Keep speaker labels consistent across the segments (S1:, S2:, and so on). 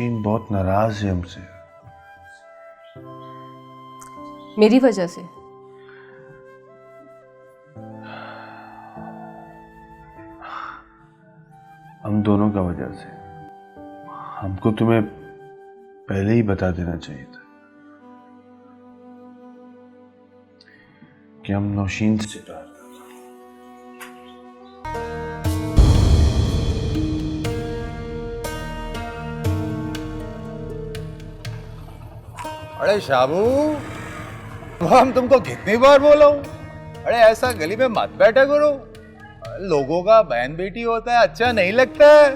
S1: नौशीन बहुत नाराज है हमसे।
S2: मेरी वजह से?
S1: हम दोनों का वजह से। हमको तुम्हें पहले ही बता देना चाहिए था कि हम नौशीन से प्यार करते हैं।
S3: अरे शाबू, हम तुमको कितनी बार बोला हूं, अरे ऐसा गली में मत बैठा करो। लोगों का बहन बेटी होता है, अच्छा नहीं लगता है।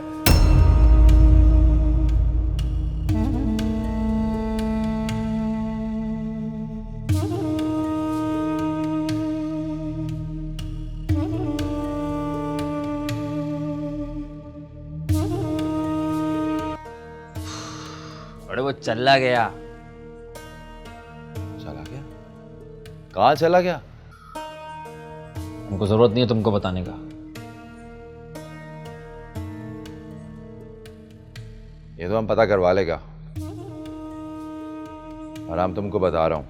S4: अरे वो चला गया।
S3: चला गया? कहाँ चला गया?
S4: हमको जरूरत नहीं है तुमको बताने का।
S3: ये तो हम पता करवा लेगा, और हम तुमको बता रहा हूं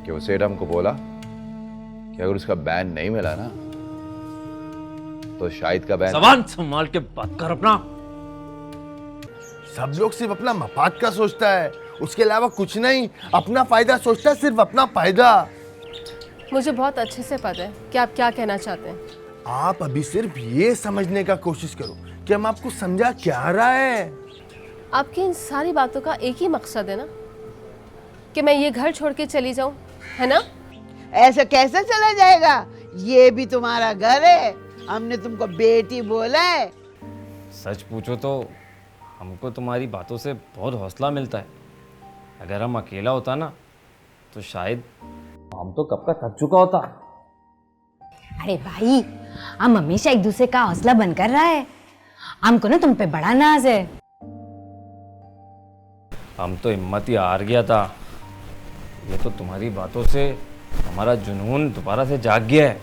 S3: कि वो सेठ हमको बोला कि अगर उसका बैन नहीं मिला ना तो शाहिद का बैन।
S4: जबान संभाल के बात कर अपना।
S5: सब लोग सिर्फ अपना मफाद का सोचता है, उसके अलावा कुछ नहीं। अपना फायदा सोचता है, सिर्फ अपना फायदा।
S2: मुझे बहुत अच्छे से पता है कि आप क्या कहना चाहते हैं।
S5: आप अभी सिर्फ ये समझने का कोशिश करो कि हम आपको समझा क्या रहा है।
S2: आपकी इन सारी बातों का एक ही मकसद है ना, कि मैं ये घर छोड़ के चली जाऊं, है ना?
S6: ऐसा कैसे चला जाएगा? ये भी तुम्हारा घर है। हमने तुमको बेटी बोला है।
S4: सच पूछो तो हमको तुम्हारी बातों से बहुत हौसला मिलता है। अगर हम अकेला होता ना तो शायद हम तो कब का थक चुका होता।
S7: अरे भाई, हम हमेशा एक दूसरे का हौसला बनकर रहा है। हमको ना तुम पे बड़ा नाज है।
S4: हम तो हिम्मत ही हार गया था। ये तो तुम्हारी बातों से हमारा जुनून दोबारा से जाग गया है।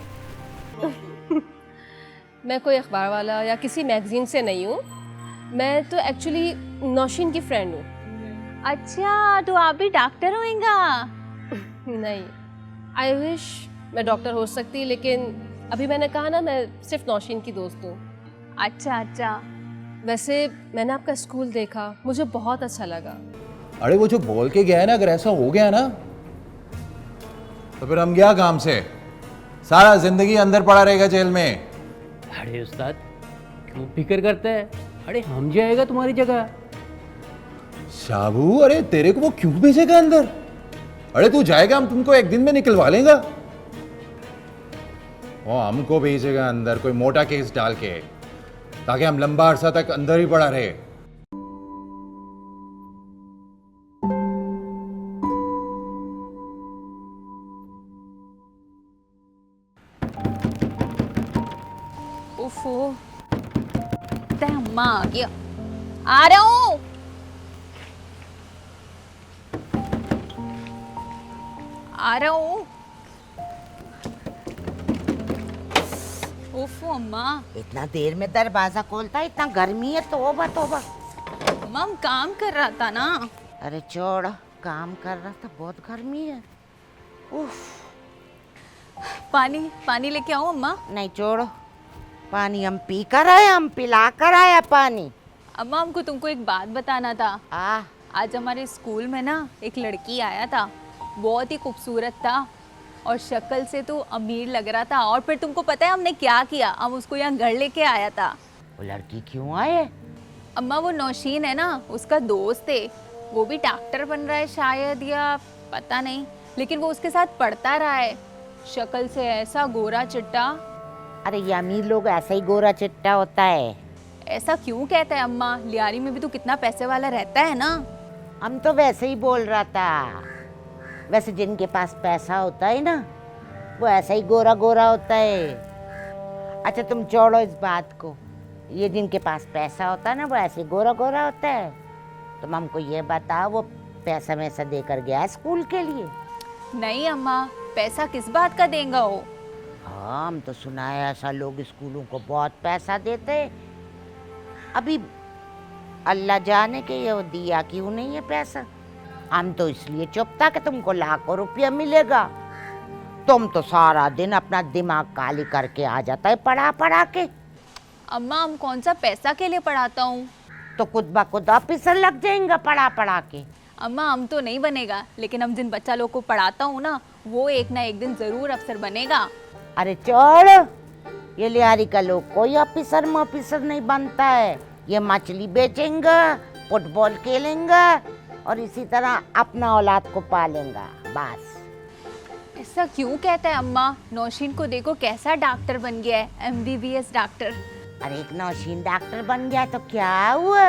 S2: मैं कोई अखबार वाला या किसी मैगजीन से नहीं हूँ। मैं तो एक्चुअली नौशीन की फ्रेंड हूँ।
S8: अच्छा, तो आप भी डॉक्टर होएगा?
S2: नहीं, आई विश मैं डॉक्टर हो सकती, लेकिन अभी मैंने कहा ना, मैं सिर्फ नौशीन की दोस्त हूँ।
S8: अच्छा अच्छा।
S2: वैसे मैंने आपका स्कूल देखा, मुझे बहुत अच्छा लगा।
S3: अरे वो जो बोल के गया है ना, अगर ऐसा हो गया ना तो फिर हम गया काम से, सारा जिंदगी अंदर पड़ा रहेगा जेल में।
S9: अरे उस्ताद, क्यों फिक्र करते हैं? अरे हम जाएगा तुम्हारी जगह।
S3: शाबू, अरे तेरे को वो क्यों भेजेगा अंदर? अरे तू जाएगा, हम तुमको एक दिन में निकलवा लेगा। वो हमको भेजेगा अंदर कोई मोटा केस डाल के, ताकि हम लंबा अरसा तक अंदर ही पड़ा रहे।
S8: ओफो, अम्मा आ गया। आ रहा हूँ। आ रहा हूँ। ओफो अम्मा,
S6: इतना देर में दरवाजा खोलता है? इतना गर्मी है, तौबा तौबा।
S8: अम्मा हम काम कर रहा था ना।
S6: अरे छोड़, काम कर रहा था, बहुत गर्मी है। उफ।
S8: पानी पानी लेके आऊँ अम्मा?
S6: नहीं छोड़ो, पानी हम पी कर आए, हम पिला कर आया पानी।
S8: अम्मा हमको तुमको एक बात बताना था। आज हमारे स्कूल में ना एक लड़की आया था, बहुत ही खूबसूरत था और शक्ल से तो अमीर लग रहा था। और फिर तुमको पता है हमने क्या किया? हम उसको यहाँ घर लेके आया था।
S6: वो लड़की क्यों आए?
S8: अम्मा वो नौशीन है ना, उसका दोस्त है। वो भी डॉक्टर बन रहा है शायद, या पता नहीं, लेकिन वो उसके साथ पढ़ता रहा है। शक्ल से ऐसा गोरा चिट्टा।
S6: अरे ये अमीर लोग ऐसा ही गोरा चिट्टा होता है।
S8: ऐसा क्यों कहता है अम्मा? लियारी में भी तो कितना पैसे वाला रहता है ना।
S6: हम तो वैसे ही बोल रहा था। वैसे जिनके पास पैसा होता है ना, वो ऐसा ही गोरा गोरा होता है। अच्छा तुम छोड़ो इस बात को। ये जिनके पास पैसा होता है ना, वो ऐसे गोरा गोरा होता है। तुम हमको ये बताओ, वो पैसा वैसा देकर गया स्कूल के लिए?
S8: नहीं अम्मा, पैसा किस बात का देगा वो?
S6: हाँ, हम तो सुना है ऐसा लोग स्कूलों को बहुत पैसा देते। अभी अल्लाह जाने के ये दिया क्यों नहीं है पैसा। हम तो इसलिए चुप था कि तुमको लाखों रुपया मिलेगा। तुम तो सारा दिन अपना दिमाग काली करके आ जाता है पढ़ा पढ़ा के।
S8: अम्मा हम कौन सा पैसा के लिए पढ़ाता हूँ।
S6: तो खुद ब खुद ऑफिसर लग जाएगा पढ़ा पढ़ा के।
S8: अम्मा हम तो नहीं बनेगा, लेकिन हम जिन बच्चा लोग को पढ़ाता हूँ ना, वो एक ना एक दिन जरूर अफसर बनेगा।
S6: अरे छोड़, ये लियारी का लोग कोई ऑफिसर नहीं बनता है। ये मछली बेचेंगे, फुटबॉल खेलेंगे और इसी तरह अपना औलाद को पालेंगा बस।
S8: ऐसा क्यों कहता है अम्मा? नौशीन को देखो कैसा डॉक्टर बन गया है, MBBS डॉक्टर।
S6: अरे एक नौशीन डॉक्टर बन गया तो क्या हुआ?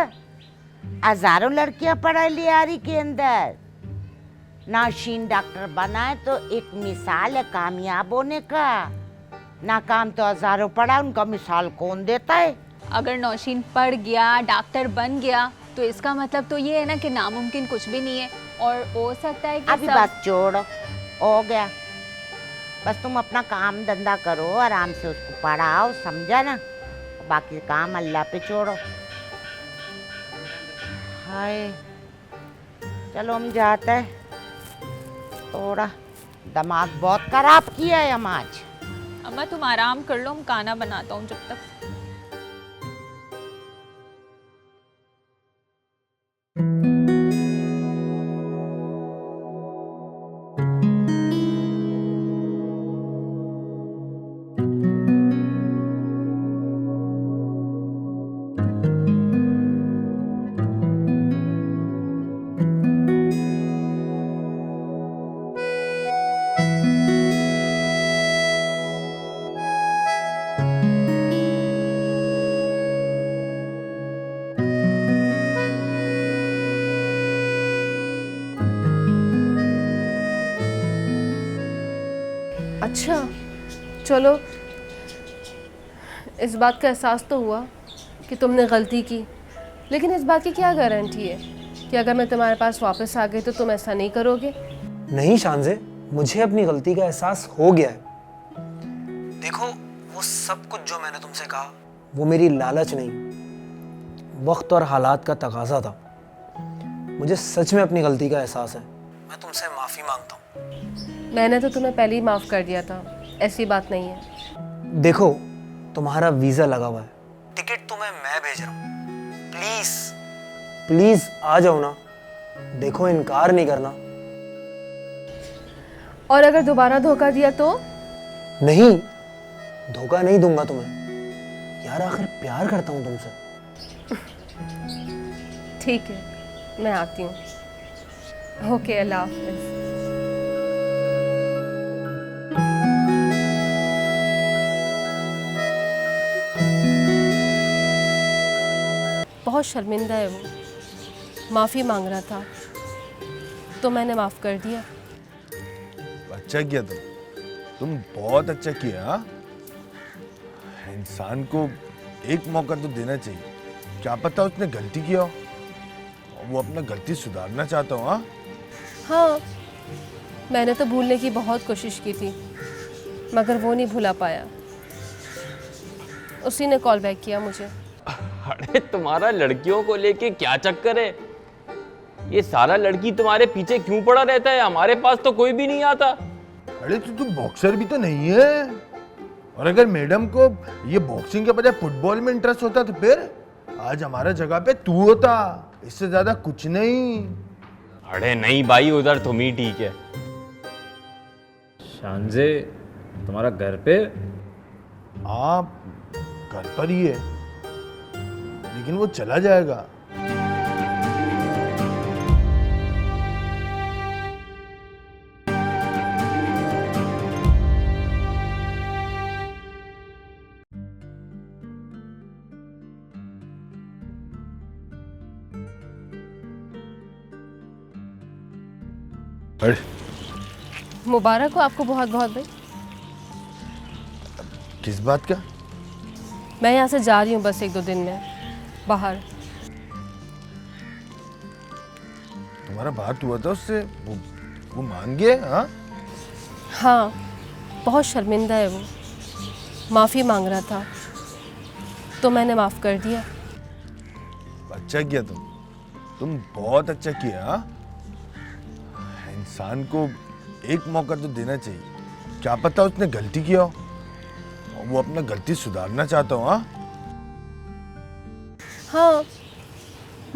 S6: हजारों लड़कियां पढ़ा लियारी के अंदर। नौशीन डॉक्टर बना है तो एक मिसाल है कामयाब होने का। नाकाम तो हजारों पढ़ा, उनका मिसाल कौन देता है?
S8: अगर नौशीन पढ़ गया, डॉक्टर बन गया, तो इसका मतलब तो ये है ना कि नामुमकिन कुछ भी नहीं है और हो सकता है कि
S6: अभी बात छोड़ो, हो गया। बस तुम अपना काम धंधा करो, आराम से उसको पढ़ाओ, समझा ना? बाकी काम अल्लाह पे छोड़ो। हाय, चलो हम जाते हैं। थोड़ा दिमाग बहुत खराब किया है हम आज।
S8: अम्मा तुम आराम कर लो, हम खाना बनाता हूँ जब तक।
S2: अच्छा चलो, इस बात का एहसास तो हुआ कि तुमने गलती की, लेकिन इस बात की क्या गारंटी है कि अगर मैं तुम्हारे पास वापस आ गई तो तुम ऐसा नहीं करोगे?
S10: नहीं शानजे, मुझे अपनी गलती का एहसास हो गया है। देखो, वो सब कुछ जो मैंने तुमसे कहा वो मेरी लालच नहीं, वक्त और हालात का तकाजा था। मुझे सच में अपनी गलती का एहसास है। मैं तुमसे माफ़ी मांगता हूँ।
S2: मैंने तो तुम्हें पहले ही माफ़ कर दिया था, ऐसी बात नहीं है।
S10: देखो, तुम्हारा वीज़ा लगा हुआ है, टिकट तुम्हें मैं भेज रहा हूँ। प्लीज़ प्लीज़ आ जाओ ना। देखो, इनकार नहीं करना।
S2: और अगर दोबारा धोखा दिया तो?
S10: नहीं, धोखा नहीं दूंगा तुम्हें यार, आखिर प्यार करता हूँ तुमसे।
S2: ठीक है, मैं आती हूँ। ओके, अल्लाह हाफिज़। बहुत शर्मिंदा है वो, माफ़ी मांग रहा था तो मैंने माफ़ कर दिया।
S5: अच्छा किया तुम बहुत अच्छा किया। हाँ? इंसान को एक मौका तो देना चाहिए, क्या पता उसने गलती किया हो, वो अपना गलती सुधारना चाहता हो।
S2: हाँ, मैंने तो भूलने की बहुत कोशिश की थी, मगर वो नहीं भुला पाया। उसी ने कॉल बैक किया मुझे।
S4: अरे तुम्हारा लड़कियों को लेके क्या चक्कर है? ये सारा लड़की तुम्हारे पीछे क्यों पड़ा रहता है? हमारे पास तो कोई भी नहीं आता।
S5: अरे तू बॉक्सर भी तो नहीं है, और अगर मैडम को ये बॉक्सिंग के बजाय फुटबॉल में इंटरेस्ट होता तो फिर आज हमारा जगह पे तू होता, इससे ज्यादा कुछ नहीं।
S4: अरे नहीं भाई, उधर तुम ही ठीक है। शानजे, तुम्हारा घर पे?
S5: आप घर पर ही है, लेकिन वो चला जाएगा। अरे
S2: मुबारक हो आपको बहुत बहुत भाई।
S5: किस बात का?
S2: मैं यहाँ से जा रही हूँ बस 1-2 दिन में बाहर।
S5: तुम्हारा बात हुआ था उससे, वो मान गया? हाँ
S2: हाँ, बहुत शर्मिंदा है वो, माफ़ी मांग रहा था तो मैंने माफ़ कर दिया।
S5: अच्छा किया तुम बहुत अच्छा किया। हाँ? इंसान को एक मौका तो देना चाहिए, क्या पता उसने गलती किया हो और वो अपना गलती सुधारना चाहता हो। हाँ
S2: हाँ,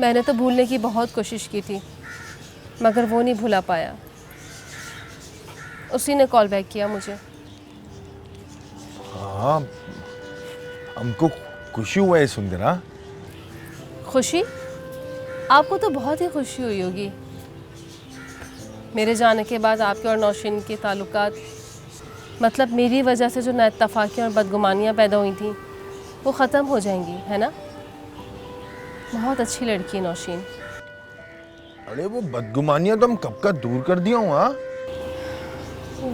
S2: मैंने तो भूलने की बहुत कोशिश की थी, मगर वो नहीं भुला पाया। उसी ने कॉल बैक किया मुझे।
S5: हाँ, हमको खुशी हुआ है सुनकर। हाँ
S2: खुशी? आपको तो बहुत ही खुशी हुई होगी। मेरे जाने के बाद आपके और नौशीन के ताल्लुकात, मतलब मेरी वजह से जो नाइत्तफाकियाँ और बदगुमानियाँ पैदा हुई थी, वो ख़त्म हो जाएंगी, है ना? बहुत अच्छी लड़की है नौशीन।
S5: अरे वो बदगुमानियां तो हम कब का दूर कर दिया हूँ। हाँ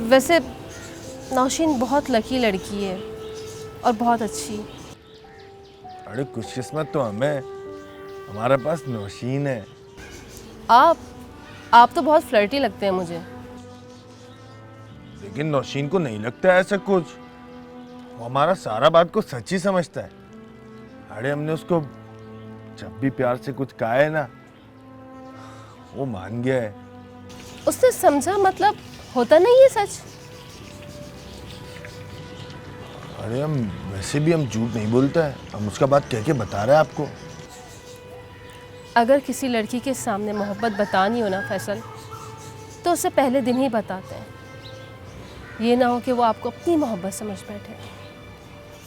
S2: वैसे नौशीन बहुत लकी लड़की है और बहुत अच्छी।
S5: अरे खुशकिस्मत तो हमें, हमारे पास नौशीन है।
S2: आप तो बहुत फ्लर्टी लगते हैं मुझे।
S5: लेकिन नौशीन को नहीं लगता है ऐसा कुछ, वो हमारा सारा बात को सच ही समझता है। अरे हमने उसको जब भी प्यार से कुछ कहा है ना, वो मान गया है।
S2: उसने समझा, मतलब होता नहीं है सच।
S5: अरे हम वैसे भी हम झूठ नहीं बोलता है, हम उसका बात कह के बता रहे हैं आपको।
S2: अगर किसी लड़की के सामने मोहब्बत बतानी हो ना फैसल, तो उसे पहले दिन ही बताते हैं। ये ना हो कि वो आपको अपनी मोहब्बत समझ बैठे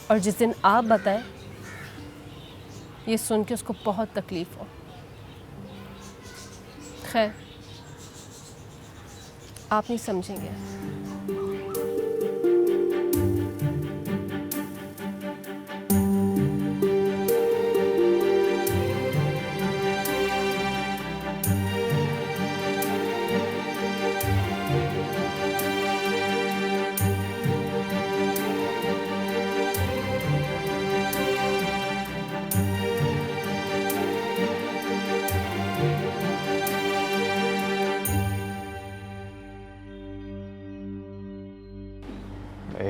S2: और जिस दिन आप बताएं, ये सुन के उसको बहुत तकलीफ हो। खैर, आप नहीं समझेंगे।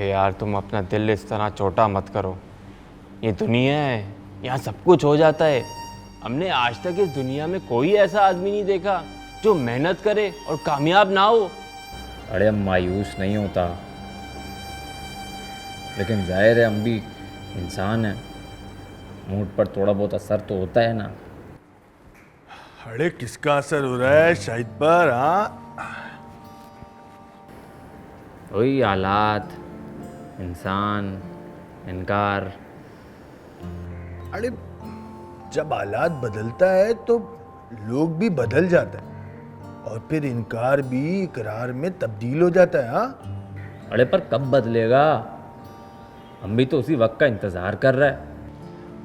S4: यार तुम अपना दिल इस तरह छोटा मत करो। ये दुनिया है, यहाँ सब कुछ हो जाता है। हमने आज तक इस दुनिया में कोई ऐसा आदमी नहीं देखा जो मेहनत करे और कामयाब ना हो। अरे हम मायूस नहीं होता, लेकिन जाहिर है हम भी इंसान हैं, मूड पर थोड़ा बहुत असर तो होता है ना।
S5: अरे किसका असर हो रहा है शाहिद पर? हाँ
S4: वही हालात, इंसान, इनकार।
S5: अरे जब हालात बदलता है तो लोग भी बदल जाता है और फिर इनकार भी इकरार में तब्दील हो जाता है। हाँ
S4: अरे पर कब बदलेगा? हम भी तो उसी वक्त का इंतजार कर रहे हैं।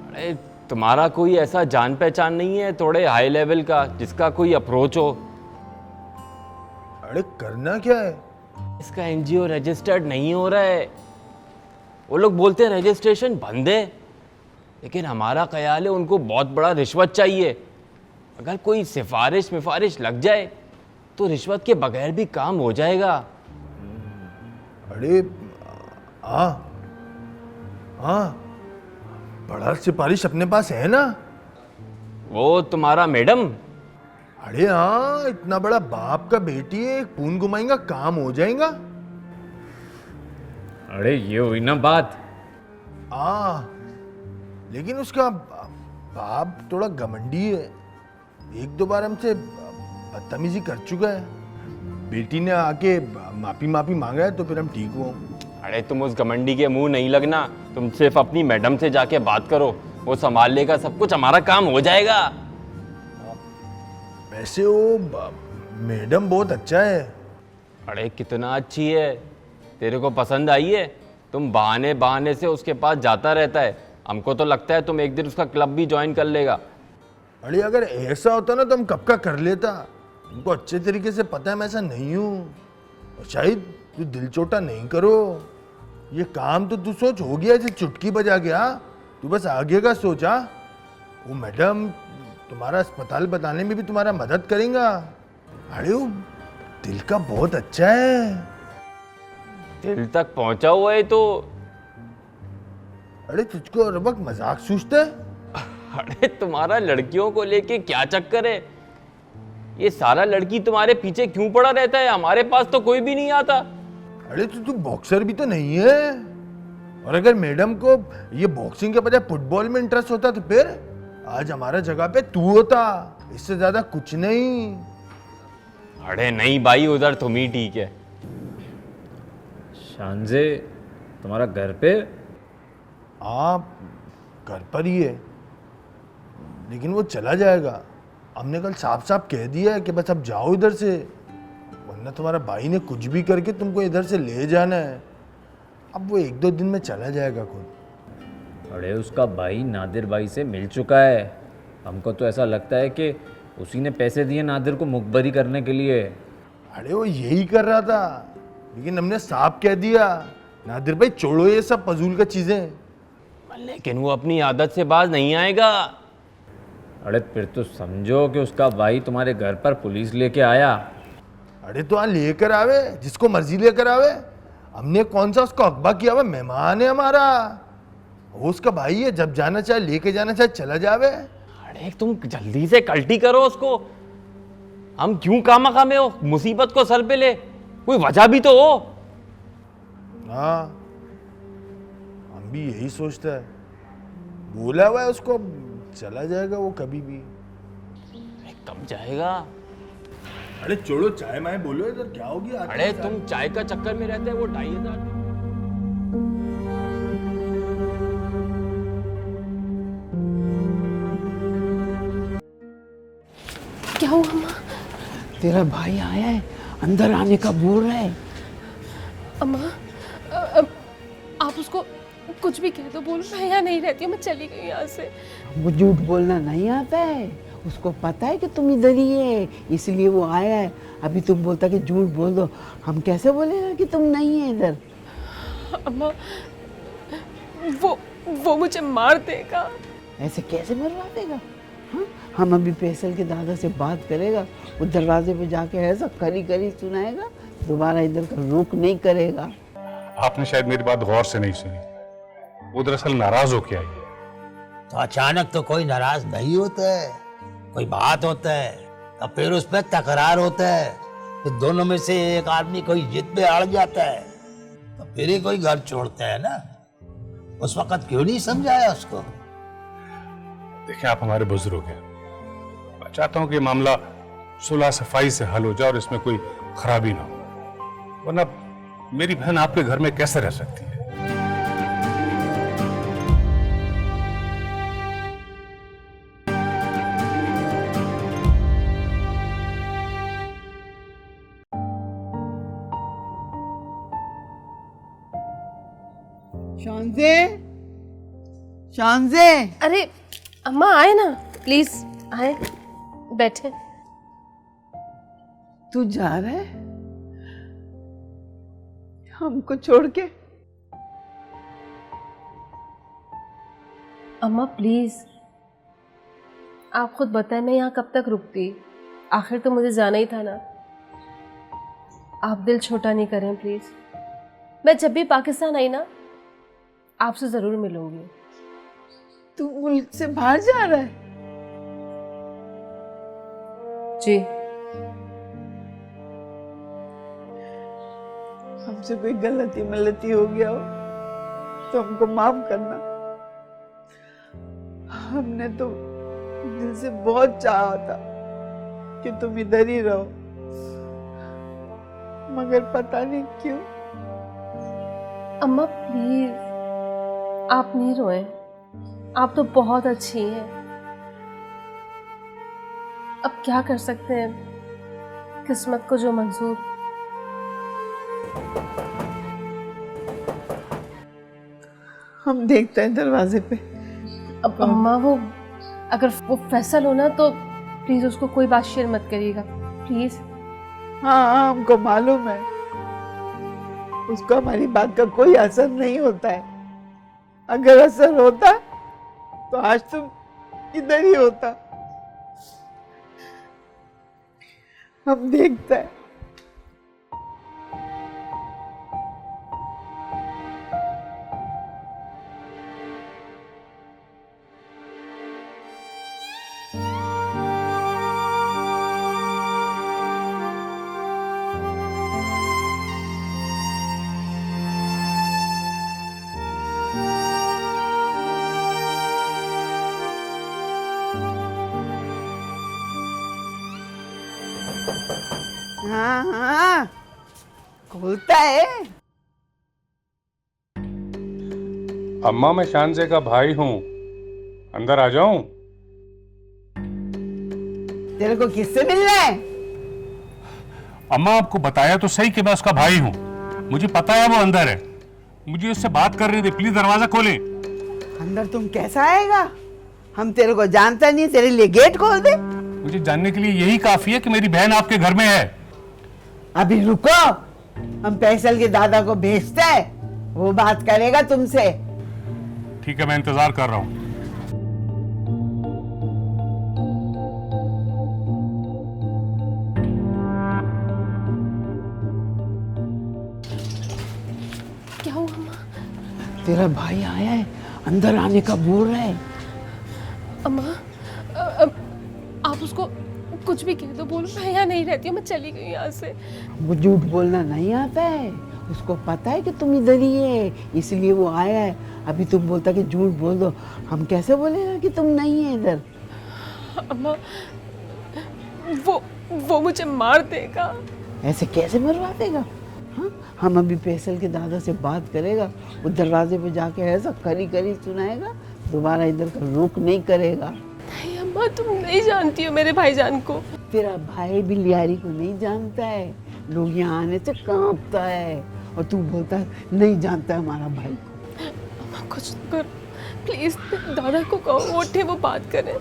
S4: अरे तुम्हारा कोई ऐसा जान पहचान नहीं है थोड़े हाई लेवल का जिसका कोई अप्रोच हो?
S5: अरे करना क्या है?
S4: इसका एनजीओ रजिस्टर्ड नहीं हो रहा है। वो लोग बोलते हैं रजिस्ट्रेशन बंद है, लेकिन हमारा ख्याल है उनको बहुत बड़ा रिश्वत चाहिए। अगर कोई सिफारिश लग जाए तो रिश्वत के बगैर भी काम हो जाएगा।
S5: अरे हाँ हाँ, बड़ा सिफारिश अपने पास है ना,
S4: वो तुम्हारा मैडम।
S5: अरे हाँ, इतना बड़ा बाप का बेटी है, एक पून घुमाएगा काम हो जाएगा।
S4: अरे ये हुई ना बात।
S5: लेकिन उसका बाप थोड़ा घमंडी है, एक दो बार हमसे बदतमीजी कर चुका है। बेटी ने आके माफी मांगा है तो फिर हम ठीक हुए।
S4: अरे तुम उस घमंडी के मुंह नहीं लगना, तुम सिर्फ अपनी मैडम से जाके बात करो, वो संभाल लेगा सब कुछ, हमारा काम हो जाएगा।
S5: वैसे वो मैडम बहुत अच्छा है।
S4: अरे कितना अच्छी है, तेरे को पसंद आई है? तुम बहाने बहाने से उसके पास जाता रहता है, हमको तो लगता है तुम एक दिन उसका क्लब भी ज्वाइन कर लेगा।
S5: अरे अगर ऐसा होता ना तो हम कब का कर लेता। तुमको अच्छे तरीके से पता है मैं ऐसा नहीं हूँ। शायद तू दिल छोटा नहीं करो, ये काम तो तू सोच हो गया जैसे चुटकी बजा गया। तू बस आगे का सोचा। वो मैडम तुम्हारा अस्पताल बताने में भी तुम्हारा मदद करेगा। अरे वो दिल का बहुत अच्छा है।
S4: दिल तक पहुंचा हुआ है तो।
S5: अरे तुझको हर वक्त मजाक सूझता है।
S4: अरे तुम्हारा लड़कियों को लेके क्या चक्कर है? ये सारा लड़की तुम्हारे पीछे क्यों पड़ा रहता है? हमारे पास तो कोई भी नहीं आता।
S5: अरे तो तू बॉक्सर भी तो नहीं है, और अगर मैडम को ये बॉक्सिंग के बजाय फुटबॉल में इंटरेस्ट होता तो फिर आज हमारा जगह पे तू होता, इससे ज्यादा कुछ नहीं।
S4: अरे नहीं भाई, उधर तुम ही ठीक है।
S11: शानजे तुम्हारा घर पे?
S5: हाँ घर पर ही है, लेकिन वो चला जाएगा। हमने कल साफ साफ कह दिया है कि बस अब जाओ इधर से, वरना तुम्हारा भाई ने कुछ भी करके तुमको इधर से ले जाना है। अब वो 1-2 दिन में चला जाएगा खुद।
S11: अरे उसका भाई नादिर भाई से मिल चुका है। हमको तो ऐसा लगता है कि उसी ने पैसे दिए नादिर को मुखबरी करने के लिए।
S5: अरे वो यही कर रहा था, लेकिन हमने साफ कह दिया नादिर भाई छोड़ो ये सब फजूल का चीजें।
S4: लेकिन वो अपनी आदत से बाज नहीं आएगा।
S11: अरे फिर तो समझो कि उसका भाई तुम्हारे घर पर पुलिस लेके आया।
S5: अरे तो हाँ लेकर आवे, जिसको मर्जी लेकर आवे। हमने कौन सा उसको अखबा किया हुआ? मेहमान है हमारा, वो उसका भाई है, जब जाना चाहे लेके जाना चाहे चला जावे।
S4: अरे तुम जल्दी से कल्टी करो उसको। हम क्यों कामा में हो मुसीबत को सर पे ले, कोई वजह भी तो हो।
S5: हाँ हम भी यही सोचता है, बोला हुआ है उसको, चला जाएगा वो कभी भी।
S4: कब जाएगा?
S5: अरे छोड़ो, चाय माय बोलो इधर, क्या होगी?
S4: अरे तुम चाय का चक्कर में रहते हैं। वो 2500
S2: क्या हुआ अम्मा?
S12: तेरा भाई आया है, अंदर आने का बोल रहा है।
S2: अम्मा आप उसको कुछ भी कह दो, बोलो मैं यहाँ नहीं रहती हूँ, मैं चली गई यहाँ से।
S12: वो झूठ बोलना नहीं आता है, उसको पता है कि तुम इधर ही है, इसलिए वो आया है। अभी तुम बोलता कि झूठ बोल दो, हम कैसे बोलेगा कि तुम नहीं है इधर?
S2: अम्मा वो मुझे मार देगा।
S12: ऐसे कैसे मरवा देगा? हाँ? हम अभी फैसल के दादा से बात करेगा, वो दरवाजे पे जाके ऐसा करी करी सुनाएगा, दोबारा इधर का रुख नहीं करेगा।
S13: आपने शायद मेरी बात गौर से नहीं सुनी, वो दरअसल नाराज होके आई है।
S14: तो अचानक तो कोई नाराज नहीं होता है, कोई बात होता है तो फिर उस पर तकरार होता है, फिर दोनों में से एक आदमी कोई जिद पे अड़ जाता है तो फिर ही कोई घर छोड़ता है ना। उस वक्त क्यों नहीं समझाया उसको?
S13: देखिए आप हमारे बुजुर्ग हैं, मैं चाहता हूं कि मामला सुलह सफाई से हल हो जाए और इसमें कोई खराबी ना हो, वरना मेरी बहन आपके घर में कैसे रह सकती है?
S12: शानजे, शानजे।
S2: अरे अम्मा आए ना, प्लीज आए, बैठे।
S12: तू जा रहा है हमको छोड़ के?
S2: अम्मा प्लीज, आप खुद बताएं मैं यहाँ कब तक रुकती? आखिर तो मुझे जाना ही था ना। आप दिल छोटा नहीं करें प्लीज। मैं जब भी पाकिस्तान आई ना आपसे जरूर मिलूंगी।
S12: तू मुल्क से बाहर जा रहा है?
S2: जी।
S12: हमसे कोई गलती मलती हो गया हो तो हमको माफ करना। हमने तो दिल से बहुत चाहा था कि तुम इधर ही रहो, मगर पता नहीं क्यों।
S2: अम्मा प्लीज आप नहीं रोएं, आप तो बहुत अच्छी हैं। अब क्या कर सकते हैं, किस्मत को जो मंजूर।
S12: हम देखते हैं दरवाजे पे।
S2: अब अम्मा अगर वो फैसल हो ना तो प्लीज उसको कोई बात शेयर मत करिएगा प्लीज।
S12: हाँ हमको मालूम है, उसको हमारी बात का कोई असर नहीं होता है। अगर असर होता तो आज तुम इधर ही होता। हम देखते हैं। हाँ हाँ खोलता है।
S13: अम्मा मैं शानजे का भाई हूँ, अंदर आ जाऊं?
S12: तेरे को किससे मिलना है?
S13: अम्मा आपको बताया तो सही कि मैं उसका भाई हूँ, मुझे पता है वो अंदर है, मुझे उससे बात कर रही थी, प्लीज दरवाजा खोले।
S12: अंदर तुम कैसा आएगा? हम तेरे को जानता नहीं, तेरे लिए गेट खोल दे?
S13: मुझे जानने के लिए यही काफी है कि मेरी बहन आपके घर में है।
S12: अभी रुको, हम फैसल के दादा को भेजते हैं, वो बात करेगा तुमसे।
S13: ठीक है, मैं इंतजार कर रहा हूँ।
S2: क्या हुआ अम्मा?
S12: तेरा भाई आया है, अंदर आने का बोल रहा है।
S2: अम्मा आप उसको कुछ भी कह दो, बोलो मैं यहाँ नहीं रहती हूँ, मैं चली गई यहाँ से।
S12: वो झूठ बोलना नहीं आता है, उसको पता है कि तुम इधर ही है, इसलिए वो आया है। अभी तुम बोलता कि झूठ बोल दो, हम कैसे बोलेगा कि तुम नहीं है इधर?
S2: अम्मा वो मुझे मार देगा।
S12: ऐसे कैसे मरवा देगा? हाँ, हम अभी फैसल के दादा से बात करेगा, वो दरवाजे पे जाके ऐसा करी करी सुनाएगा, दोबारा इधर का रुख नहीं करेगा।
S2: नहीं अम्मा, तुम नहीं जानती हो मेरे भाईजान को।
S12: तेरा भाई भी लियारी को नहीं जानता है, लोग यहाँ आने से कांपता है, और तू बोलता है नहीं जानता है हमारा भाई को।
S2: अम्मा कुछ तो करो प्लीज, दादा को कहो वो उठे, वो बात करें,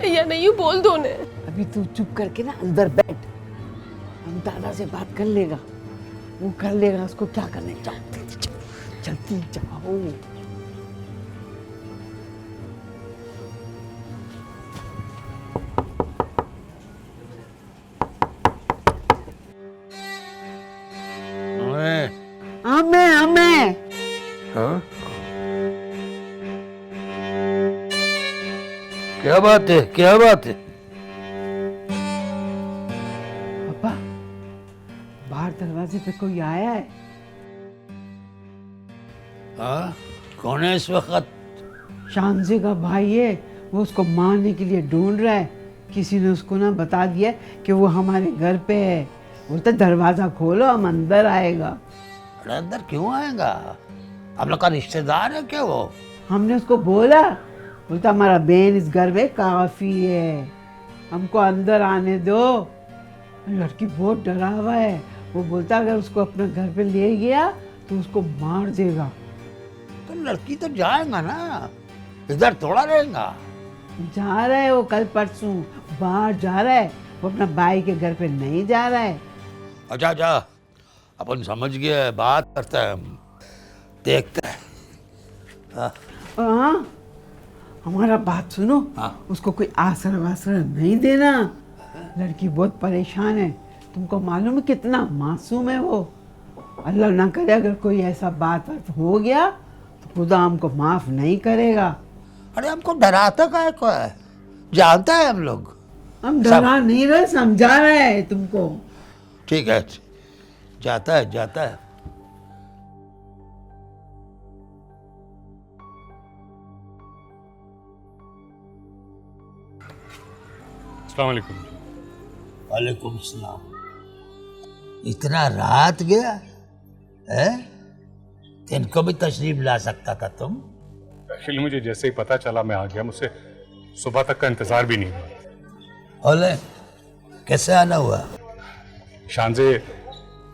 S2: या नहीं बोल दो उन्हें।
S12: अभी तू चुप करके ना अंदर बैठ, हम दादा से बात कर लेगा, वो कर लेगा उसको क्या करने। जल्दी जाओ। हमें
S14: हाँ? क्या बात है, क्या बात है?
S12: पापा, बाहर दरवाजे पे कोई आया है।
S14: हाँ? कौन है इस वक्त?
S12: शानजे का भाई है, वो उसको मारने के लिए ढूंढ रहा है। किसी ने उसको ना बता दिया कि वो हमारे घर पे है, बोलता दरवाजा खोलो हम अंदर आएगा।
S14: अरे अंदर क्यों आएगा? हम लोग का रिश्तेदार है क्या वो?
S12: हमने उसको बोला, बोलता हमारा बहन इस घर में काफी है, हमको अंदर आने दो। लड़की बहुत डरा हुआ है, वो बोलता अगर उसको अपने घर पे ले गया तो उसको मार देगा।
S14: तो लड़की तो जाएगा ना, इधर थोड़ा रहेगा।
S12: जा रहा है वो, कल परसों बाहर जा रहा है, वो अपना भाई के घर पे नहीं जा रहा है।
S14: अच्छा अच्छा, अपन समझ गए, बात करते हैं हम, देखते हैं।
S12: हाँ, हमारा बात सुनो।
S14: हाँ?
S12: उसको कोई आसरा वासरा नहीं देना, लड़की बहुत परेशान है, तुमको मालूम है कितना मासूम है वो। अल्लाह ना करे अगर कोई ऐसा बात हो गया तो खुदा हमको माफ नहीं करेगा।
S14: अरे हमको डराता काहे को है? जानता है हम लोग।
S12: हम डरा नहीं रहे, समझा रहे हैं तुमको।
S14: ठीक है, जाता है जाता है।
S13: अस्सलाम वालेकुम।
S14: वालेकुम सलाम। इतना रात गया है? इनको भी तशरीफ ला सकता था तुम।
S13: एक्चुअली मुझे जैसे ही पता चला मैं आ गया, मुझसे सुबह तक का इंतजार भी नहीं हुआ।
S14: ओले, कैसे आना हुआ?
S13: शानजे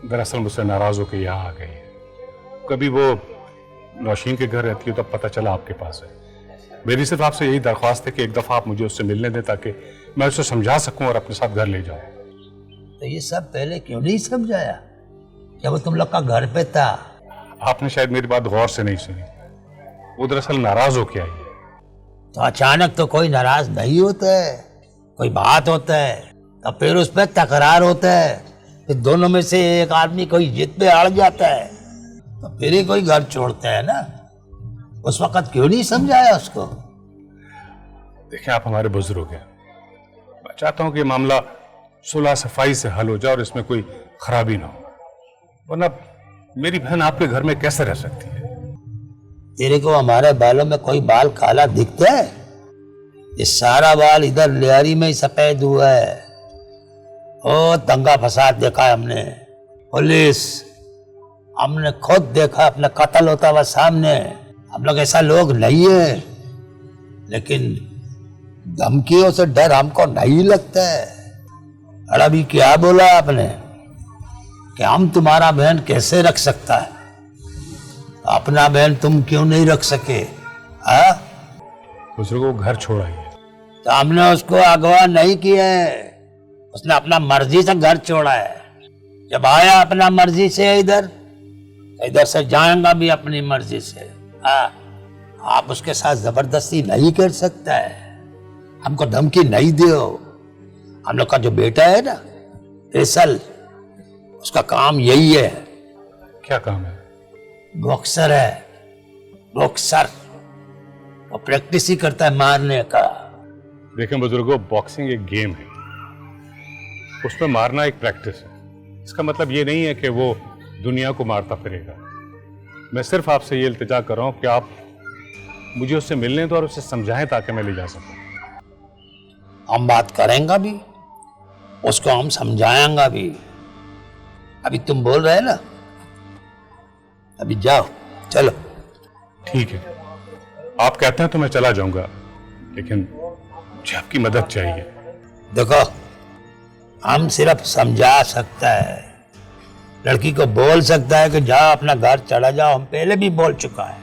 S13: दरअसल मुझसे नाराज होकर यहाँ आ गई है। कभी वो नौशीन के घर रहती है, तब पता चला आपके पास है। मेरी सिर्फ आपसे यही दरख्वास्त है कि एक दफा आप मुझे उससे मिलने दें, ताकि मैं उसे समझा सकूं और अपने साथ घर ले जाऊं।
S14: तो ये सब पहले क्यों नहीं समझाया जब वो तुम लोग का घर पे था?
S13: आपने शायद मेरी बात गौर से नहीं सुनी। वो दरअसल नाराज होके आई है।
S14: तो अचानक तो कोई नाराज नहीं होता है, कोई बात होता है तो फिर उस पर तकरार होता है, फिर दोनों में से एक आदमी कोई जिद पे अड़ जाता है, तो फिर ही कोई घर छोड़ता है ना। उस वक्त क्यों नहीं समझाया उसको?
S13: देखिए, आप हमारे बुजुर्ग हैं, मैं चाहता हूं कि ये मामला सुलह सफाई से हल हो जाए और इसमें कोई खराबी ना हो, वरना मेरी बहन आपके घर में कैसे रह सकती है?
S14: तेरे को हमारे बालों में कोई बाल काला दिखता है? ये सारा बाल इधर लियारी में ही सफेद हुआ है, बहुत दंगा फसाद देखा है हमने, पुलिस, हमने खुद देखा अपने कत्ल होता हुआ सामने। हम लोग ऐसा लोग नहीं है, लेकिन धमकियों से डर हमको नहीं लगता है। और अभी क्या बोला आपने कि हम तुम्हारा बहन कैसे रख सकता है? अपना बहन तुम क्यों नहीं रख सके? हाँ,
S13: बुजुर्ग को घर छोड़ आइए।
S14: तो हमने उसको अगवा नहीं किया है, उसने अपना मर्जी से घर छोड़ा है। जब आया अपना मर्जी से इधर, इधर से जाएगा भी अपनी मर्जी से। हाँ, आप उसके साथ जबरदस्ती नहीं कर सकता है। हमको धमकी नहीं दो। हम लोग का जो बेटा है ना फैसल, उसका काम यही है।
S13: क्या काम है?
S14: बॉक्सर है, बॉक्सर। वो प्रैक्टिस ही करता है मारने का।
S13: देखें बुजुर्गों, बॉक्सिंग एक गेम है, उसमें मारना एक प्रैक्टिस है। इसका मतलब ये नहीं है कि वो दुनिया को मारता फिरेगा। मैं सिर्फ आपसे ये इल्तिजा कर रहा हूं कि आप मुझे उससे मिलने दो और उसे समझाएं ताकि मैं ले जा सकूं।
S14: हम बात करेंगे भी, उसको हम समझाएंगे भी। अभी तुम बोल रहे ना, अभी जाओ, चलो।
S13: ठीक है, आप कहते हैं तो मैं चला जाऊंगा, लेकिन मुझे आपकी मदद चाहिए।
S14: देखो, हम सिर्फ समझा सकता है, लड़की को बोल सकता है कि जाओ अपना घर चला जाओ। हम पहले भी बोल चुका है।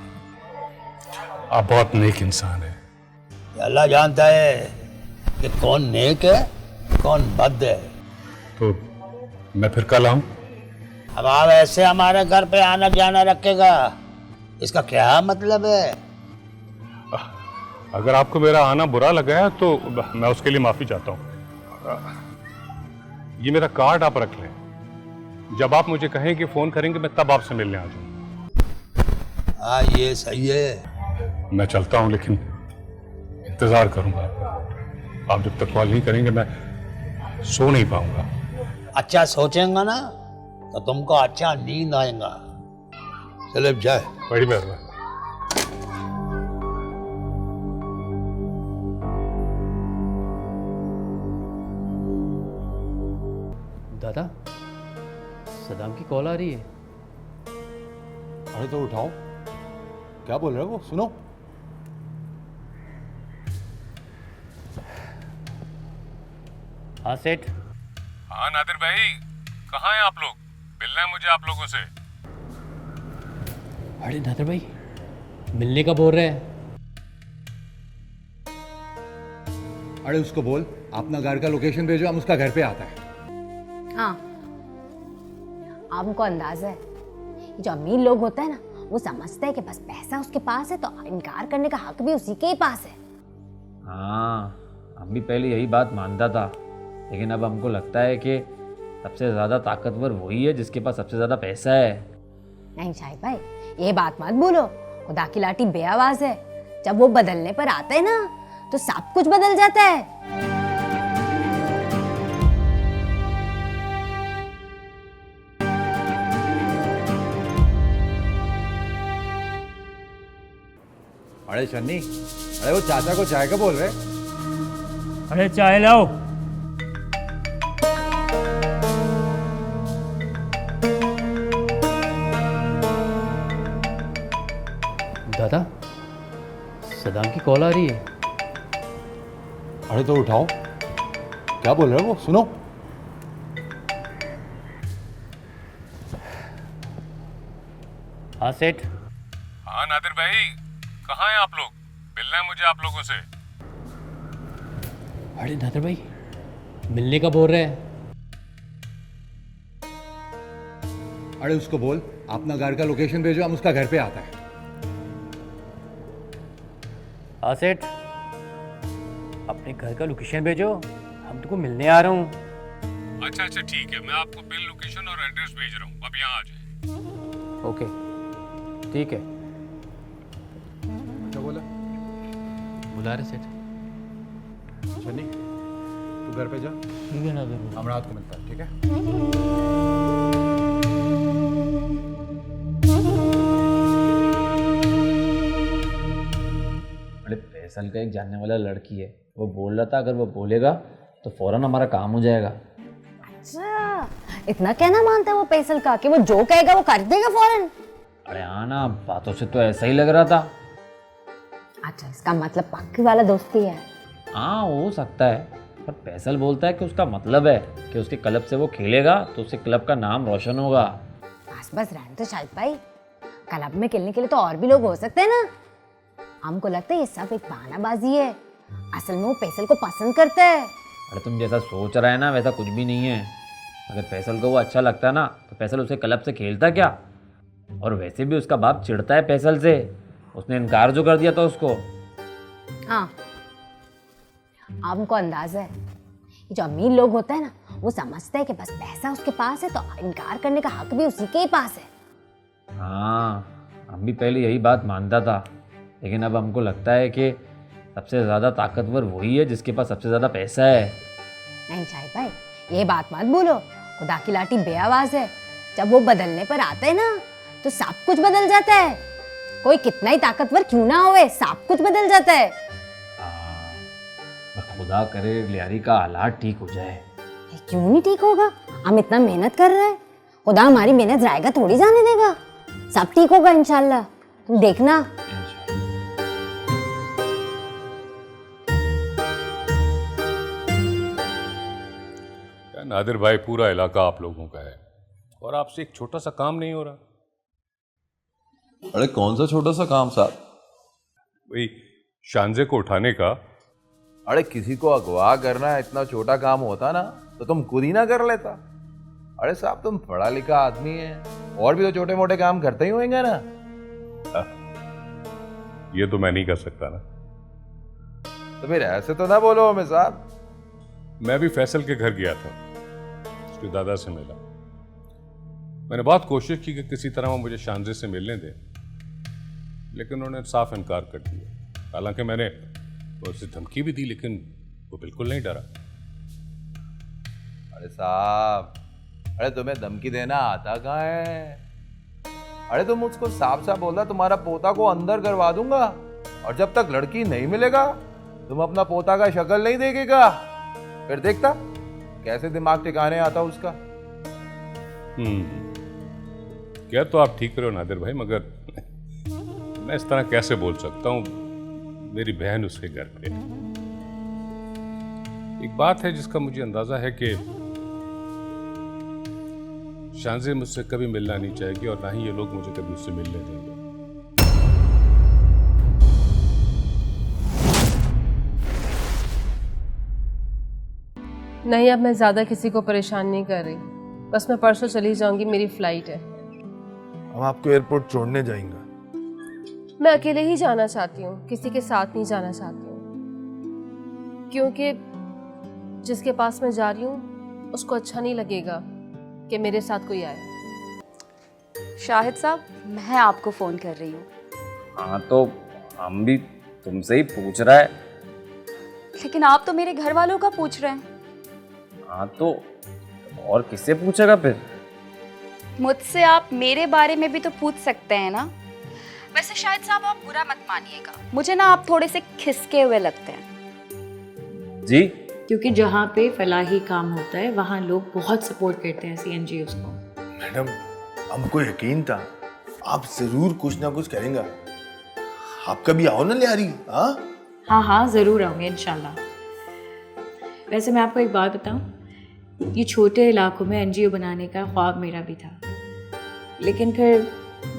S13: आप बहुत नेक इंसान है।
S14: अल्लाह जानता है कि कौन नेक है कौन बद है।
S13: तो मैं फिर कल आऊं?
S14: अब आप ऐसे हमारे घर पे आना जाना रखेगा, इसका क्या मतलब है?
S13: अगर आपको मेरा आना बुरा लगा है तो मैं उसके लिए माफी चाहता हूं। ये मेरा कार्ड आप रख लें, जब आप मुझे कहें कि फोन करेंगे मैं तब आपसे मिलने आ जाऊंगा।
S14: हाँ, ये सही है।
S13: मैं चलता हूं, लेकिन इंतजार करूंगा। आप जब तक कॉल नहीं करेंगे मैं सो नहीं पाऊंगा।
S14: अच्छा सोचेंगे ना तो तुमको अच्छा नींद आएगा। चले जाए।
S13: बड़ी मेहरबानी।
S9: दादा, सदाम की कॉल आ रही है।
S3: अरे तो उठाओ, क्या बोल रहे हो वो, सुनो।
S9: हाँ सेठ।
S13: हाँ नादिर भाई, कहाँ हैं आप लोग? मिलना है मुझे आप लोगों से।
S9: अरे नादिर भाई, मिलने का बोल रहे हैं।
S3: अरे उसको बोल अपना घर का लोकेशन भेजो, हम उसका घर पे आता है।
S7: हाँ, आपको अंदाजा है, ये जो अमीर लोग होते हैं ना, वो समझते हैं कि बस पैसा उसके पास है तो इनकार करने का हक भी उसी के ही पास है।
S11: हाँ, हम भी पहले यही बात मानता था, लेकिन अब हमको लगता है कि सबसे ज़्यादा ताकतवर वही है जिसके पास सबसे ज़्यादा पैसा है।
S7: नहीं शाहिद भाई, ये बात मत बोलो। खुदा की लाठी बेआवाज है, जब वो बदलने पर आते हैं ना तो सब कुछ बदल जाता है।
S3: अरे शन्नी, अरे वो चाचा को चाय का बोल रहे।
S9: अरे चाय लाओ। दादा, सदाम की कॉल आ रही है।
S3: अरे तो उठाओ, क्या बोल रहे हो वो, सुनो।
S9: हाँ सेठ।
S13: हाँ नादिर भाई, कहाँ हैं आप लोग? मिलना है मुझे आप लोगों से।
S9: अरे नादिर भाई, मिलने का बोल रहे हैं।
S3: अरे उसको बोल अपना घर का लोकेशन भेजो, हम उसका घर पे आता है।
S9: हाँ सेठ, अपने घर का लोकेशन भेजो, हम तुमको मिलने आ रहा हूँ।
S13: अच्छा अच्छा ठीक है, मैं आपको पिन लोकेशन और एड्रेस भेज रहा हूँ, अब यहाँ आ जाए।
S9: ओके, ठीक है।
S3: क्या बोला?
S9: बुला रहे सेठ।
S3: शन्नी, तू घर पे जा।
S9: ठीक है नादिर भाई।
S3: हम रात को मिलता है, ठीक है?
S11: अरे फैसल का एक जानने वाला लड़की है, वो बोल रहा था अगर वो बोलेगा तो फौरन हमारा काम हो जाएगा।
S7: अच्छा, इतना कहना मानता है वो फैसल का कि वो जो कहेगा वो कर देगा फौरन।
S11: अरे हाँ ना, बातों से तो ऐसा ही लग रहा था।
S7: अच्छा, इसका मतलब पक्की वाला दोस्ती है।
S11: हाँ हो सकता है, पर फैसल बोलता है कि उसका मतलब है कि उसके क्लब से वो खेलेगा तो उसके क्लब का नाम रोशन होगा।
S7: बस बस रहने तो शाहिद भाई, क्लब में खेलने के लिए तो और भी लोग हो सकते हैं ना। हमको लगता है ये सब एक बहानाबाजी है, असल में वो फैसल को पसंद करता है।
S11: अरे तुम जैसा सोच रहा है ना वैसा कुछ भी नहीं है। अगर फैसल को वो अच्छा लगता है ना तो फैसल उसे क्लब से खेलता क्या। और वैसे भी उसका बाप चिढ़ता है फैसल से, उसने इनकार जो कर दिया था उसको।
S7: हाँ, हमको अंदाजा है ये जो अमीर लोग होते हैं ना वो समझते हैं कि बस पैसा उसके पास है तो इनकार करने का हक भी उसी के ही पास है।
S11: हाँ, हम भी पहले यही बात मानता था, लेकिन अब हमको लगता है कि सबसे ज़्यादा ताकतवर वही है जिसके पास सबसे ज़्यादा पैसा है।
S7: नहीं शाहिद भाई, ये बात मत बोलो, खुदा की लाठी बेआवाज है। जब वो बदलने पर आते हैं ना तो सब कुछ बदल जाता है। कोई कितना ही ताकतवर क्यों ना होवे, सब कुछ बदल जाता है।
S11: खुदा करे लियारी का हालात ठीक हो जाए।
S7: क्यों नहीं ठीक होगा, हम इतना मेहनत कर रहे हैं, खुदा हमारी मेहनत जाएगा थोड़ी जाने देगा। सब ठीक होगा इंशाल्लाह, तुम देखना।
S13: नादिर भाई, पूरा इलाका आप लोगों का है और आपसे एक छोटा सा काम नहीं हो रहा।
S1: अरे कौन सा छोटा सा काम साहब?
S13: वही शानजे को उठाने का।
S3: अरे किसी को अगवा करना इतना छोटा काम होता ना तो तुम खुद ही ना कर लेता। अरे साहब तुम पढ़ा लिखा आदमी है, और भी तो छोटे मोटे काम करते ही होंगे ना।
S13: ये तो मैं नहीं कर सकता ना।
S3: तो फिर ऐसे तो ना बोलो हमें साहब।
S13: मैं भी फैसल के घर गया था, उसके दादा से मिला। मैंने बहुत कोशिश की कि किसी तरह वो मुझे शानजे से मिलने दे, लेकिन उन्होंने साफ इनकार कर दिया। हालांकि मैंने उसे धमकी भी दी, लेकिन वो बिल्कुल नहीं डरा।
S3: अरे साहब, अरे तुम्हें धमकी देना आता कहाँ है? अरे तुम मुझको साफ साफ बोला तुम्हारा पोता को अंदर करवा दूंगा, और जब तक लड़की नहीं मिलेगा तुम अपना पोता का शक्ल नहीं देखेगा। फिर देखता कैसे दिमाग ठिकाने आता उसका।
S13: क्या तो आप ठीक रहे हो नादिर भाई, मगर मैं इस तरह कैसे बोल सकता हूँ? मेरी बहन उसके घर पे। एक बात है जिसका मुझे अंदाजा है कि शानजे मुझसे कभी मिलना नहीं चाहेगी और ना ही ये लोग मुझे कभी उससे मिलने देंगे।
S2: नहीं, अब मैं ज़्यादा किसी को परेशान नहीं कर रही, बस मैं परसों चली जाऊंगी, मेरी फ्लाइट है।
S5: हम आपको एयरपोर्ट छोड़ने जाएंगे।
S2: मैं अकेले ही जाना चाहती हूँ, किसी के साथ नहीं जाना चाहती हूँ, क्योंकि जिसके पास मैं जा रही हूँ उसको अच्छा नहीं लगेगा कि मेरे साथ कोई आए।
S8: शाहिद साहब, मैं आपको फ़ोन कर रही हूँ।
S11: हाँ तो हम भी तुमसे ही पूछ रहा है।
S8: लेकिन आप तो मेरे घर वालों का पूछ रहे हैं।
S11: हाँ तो और किससे पूछेगा फिर?
S8: मुझसे आप मेरे बारे में भी तो पूछ सकते हैं ना। वैसे शाहिद साहब आप बुरा मत मानिएगा, मुझे ना आप थोड़े से खिसके हुए लगते हैं।
S11: जी?
S15: क्योंकि जहाँ पे फलाही काम होता है वहाँ लोग बहुत सपोर्ट करते हैं CNGOs को।
S5: मैडम, हमको यकीन था आप जरूर कुछ ना कुछ करेंगे। आप कभी आओ ना लियारी।
S15: हाँ हाँ ज़रूर आऊँगी इंशाल्लाह। वैसे मैं आपको एक बात बताऊँ, ये छोटे इलाकों में NGO बनाने का ख्वाब मेरा भी था, लेकिन फिर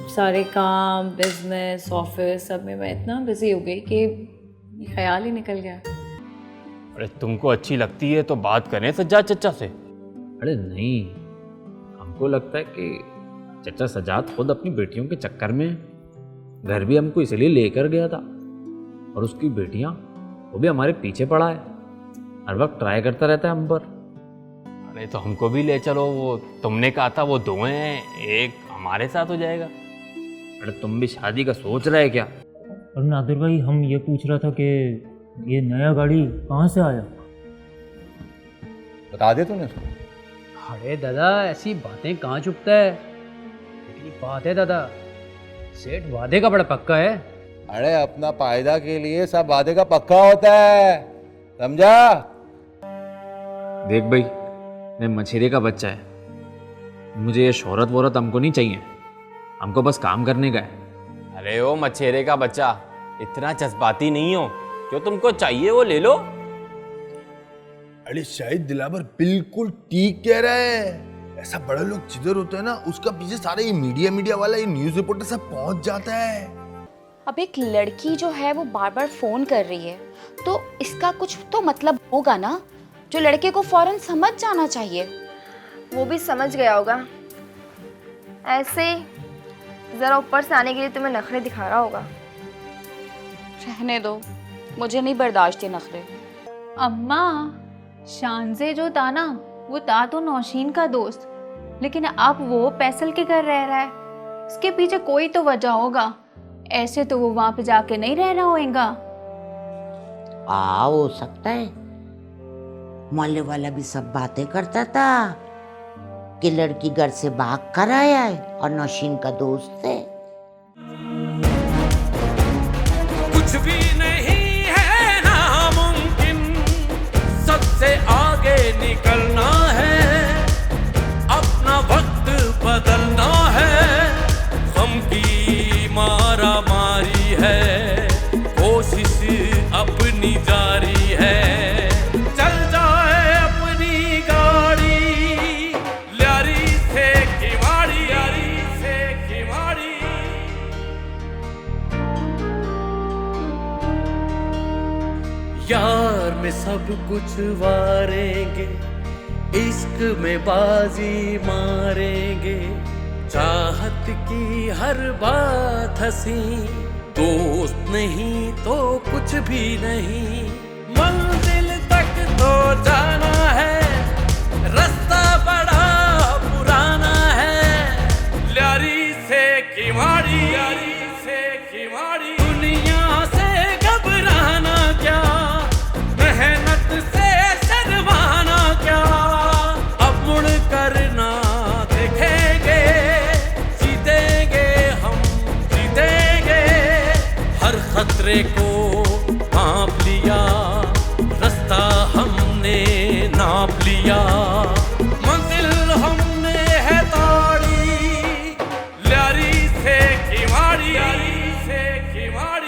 S15: सारे काम, बिजनेस, ऑफिस सब में मैं इतना बिजी हो गई कि ख्याल ही निकल गया।
S4: अरे तुमको अच्छी लगती है तो बात करें सज्जाद चचा से।
S11: अरे नहीं, हमको लगता है कि चचा सज्जाद खुद अपनी बेटियों के चक्कर में घर भी हमको इसलिए लेकर गया था, और उसकी बेटियां वो भी हमारे पीछे पड़ा है, हर वक्त ट्राई करता रहता है हम पर।
S4: अरे तो हमको भी ले चलो, वो तुमने कहा था वो दो हैं, एक हमारे साथ हो जाएगा।
S11: अरे तुम भी शादी का सोच रहे क्या?
S16: और नादिर भाई, हम ये पूछ रहा था कि ये नया गाड़ी कहाँ से आया?
S3: बता दे तूने उसको?
S9: अरे दादा, ऐसी बातें कहाँ चुपता है। लेकिन एक बात है दादा, सेठ वादे का बड़ा पक्का है।
S3: अरे अपना फायदा के लिए सब वादे का पक्का होता है, समझा?
S11: देख भाई, मैं मछेरे का बच्चा है, मुझे ये शोहरत वोहरत हमको नहीं चाहिए, हमको बस काम करने का है।
S4: अरे ओ मछेरे का बच्चा, इतना जज्बाती नहीं हो, जो तुमको चाहिए वो ले लो।
S5: अरे शाहिद दिलावर बिल्कुल ठीक कह रहा है। ऐसा बड़े लोग जिधर होते हैं ना, उसका पीछे सारे ये मीडिया वाला, ये न्यूज रिपोर्टर सब पहुंच जाता है।
S17: अब एक लड़की जो है वो बार बार फोन कर रही है, तो इसका कुछ तो मतलब होगा ना, जो लड़के को फौरन समझ जाना चाहिए।
S18: वो भी समझ गया होगा, ऐसे जरा ऊपर से आने के लिए तुम्हें नखरे दिखा रहा होगा।
S17: रहने दो, मुझे नहीं बर्दाश्त ये नखरे।
S8: अम्मा, शानजे जो था ना, वो था तो नौशीन का दोस्त, लेकिन अब वो फैसल के घर रह रहा है। उसके पीछे कोई तो वजह होगा, ऐसे तो वो वहां पे जाके नहीं रहना होएगा।
S6: हो सकता है मोहल्ले वाला भी सब बातें करता था कि लड़की घर से भाग कर आया है और नौशीन का दोस्त है।
S19: कुछ भी नहीं है नामुमकिन, सबसे आगे निकलना है, अपना वक्त बदलना है, गम की मारा मारी है, कोशिश अपनी जारी है, चल जाए अपनी गाड़ी, ल्यारी से खिवाड़ी, ल्यारी से खिवाड़ी। यार में सब कुछ वारेंगे, इश्क में बाजी मारेंगे, चाहत की हर बात हंसी, दोस्त नहीं तो कुछ भी नहीं, मंजिल तक तो जाना है, रास्ता बड़ा पुराना है, ल्यारी से खिवाड़ी, ल्यारी से खिवाड़ी। दुनिया से घबराना क्या, मेहनत से शर्माना क्या, अब मुड़ कर ना देखेंगे, जीतेंगे हम जीतेंगे, हर खतरे को भांप लिया, रास्ता हमने नाप लिया, मंजिल हमने है ताड़ी, ल्यारी से खिवाड़ी, ल्यारी से खिवाड़ी।